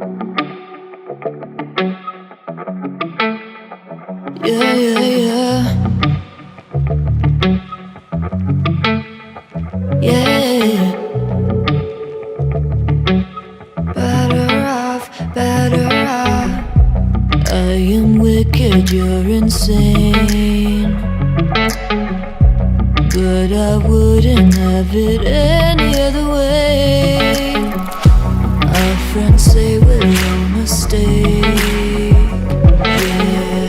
Yeah, yeah, yeah. Yeah. Better off, better off. I am wicked, you're insane, but I wouldn't have it any other way. Our friends say we're no mistake. Yeah,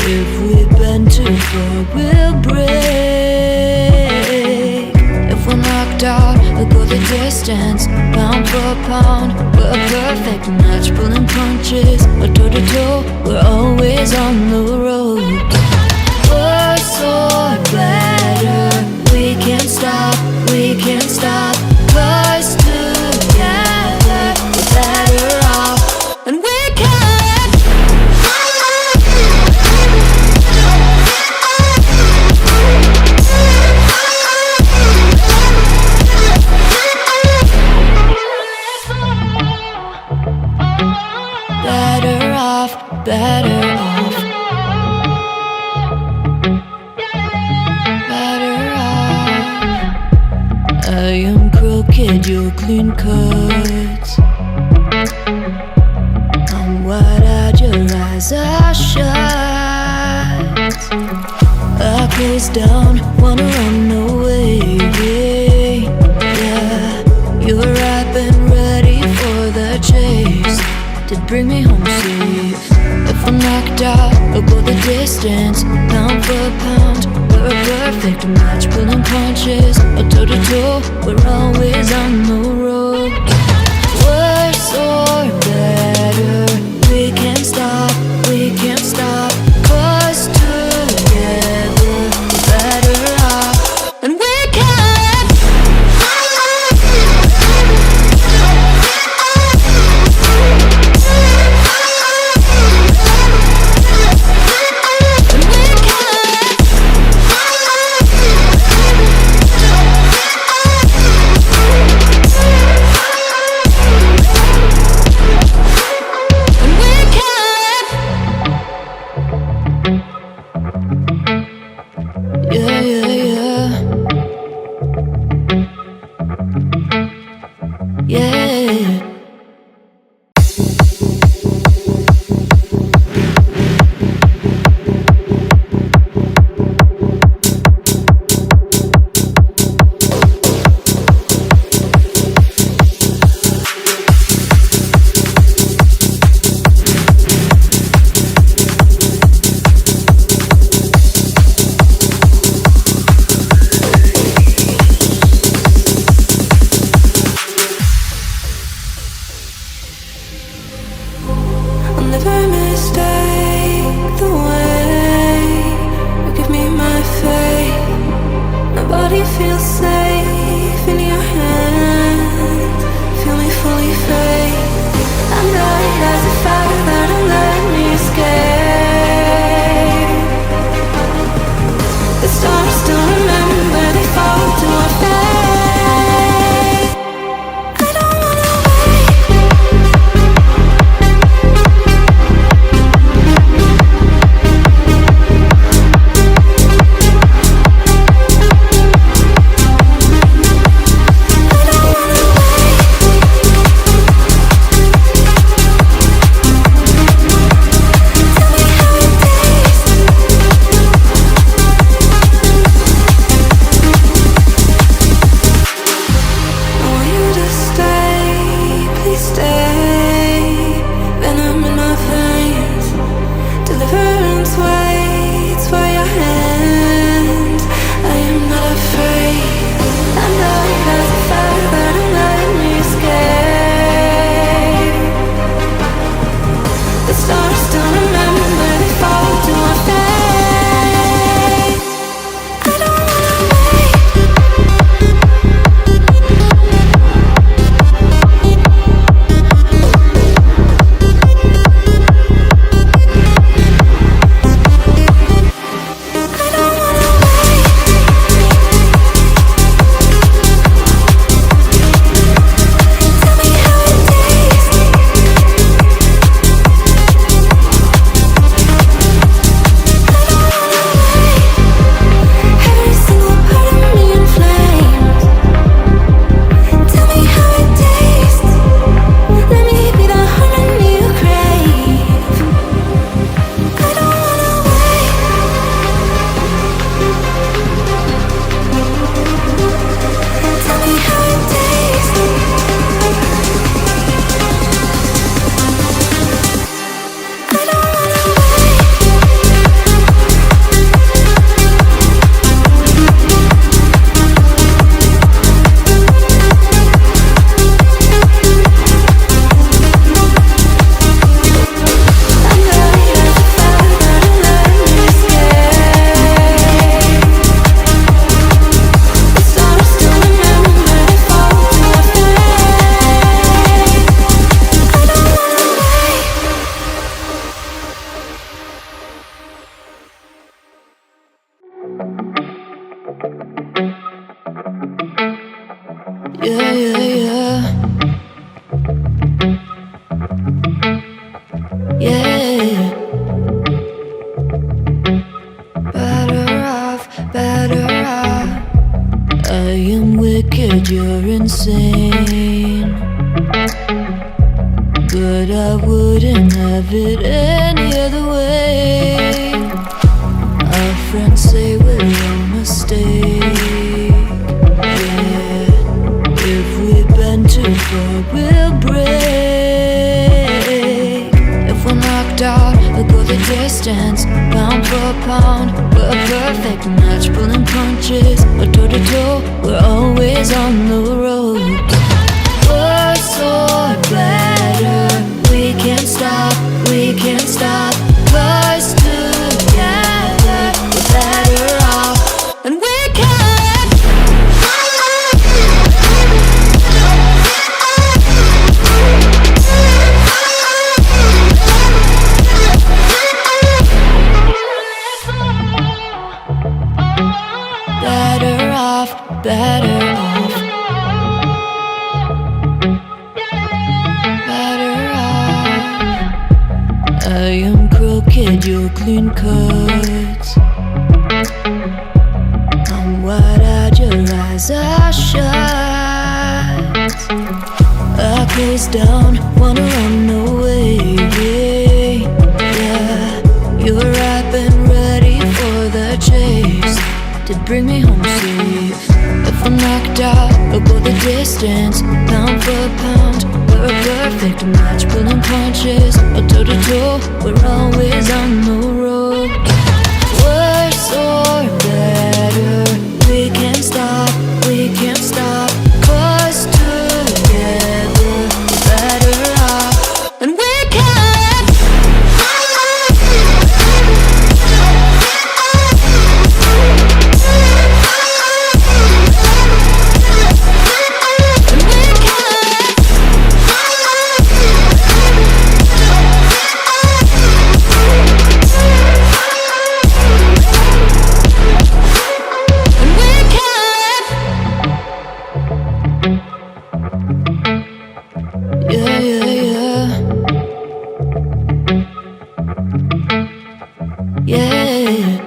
if we bend too far, we'll break. If we're knocked out, we'll go the distance. Pound for pound, we're a perfect match. Pulling punches, or toe to toe, we're always on the road. Worse or better, we can't stop, we can't stop. 'Cause together we're better off, and we can. Better off, better off. Better off. I am crooked, you're clean cut. I'm wide-eyed, your eyes are shut. I close down, wanna run away. Yeah, you're ripe and ready for the chase to bring me home safe. If I'm knocked out, we'll go the distance. Pound for pound, we're a perfect match. Pulling punches, or toe to toe, we're always on the road. Worse or better, we can't stop, we can't stop. 'Cause together we're better off, and we can. but I wouldn't have it any other way. Our friends say we're a mistake. Yeah, if we bend too far, we'll break. If we're knocked out, we'll go the distance. Pound for pound, we're a perfect match. Pulling punches, or toe to toe, we're always on the road. Worse or better, we can't stop, we can't stop. 'Cause together we're better off, and we can. Better off, better off. I am crooked, you're clean cut. I'm wide-eyed, your eyes are shut. I close down, wanna run away. Yeah, you were ripe and ready for the chase to bring me home safe. If I'm knocked out, I'll go the distance. Pound for pound, we're a perfect match. Pulling punches, or toe to toe, we're always on the road. Worse or better, we can't stop, we can't stop. 'Cause together we're better off, and we can. Yeah, yeah, yeah. Yeah.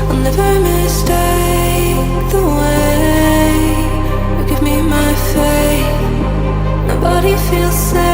I'll never mistake the way you give me my faith. Nobody feels safe.